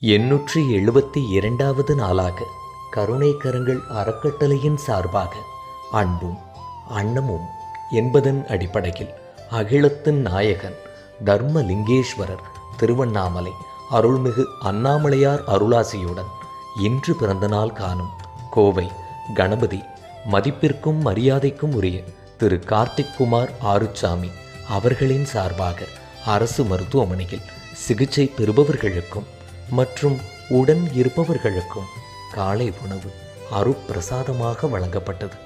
872வது நாளாக கருணை கரங்கள் அறக்கட்டளையின் சார்பாக அன்பும் அன்னமும் என்பதன் அடிப்படையில் அகிலத்தின் நாயகன் தர்மலிங்கேஸ்வரர் திருவண்ணாமலை அருள்மிகு அண்ணாமலையார் அருளாசியுடன் இன்று பிறந்தநாள் காணும் கோவை கணபதி மதிப்பிற்கும் மரியாதைக்கும் உரிய திரு கார்த்திக் குமார் ஆறுச்சாமி அவர்களின் சார்பாக அரசு மருத்துவமனையில் சிகிச்சை பெறுபவர்களுக்கும் மற்றும் உடன் இருப்பவர்களுக்கும் காலை உணவு அருட்பிரசாதமாக வழங்கப்பட்டது.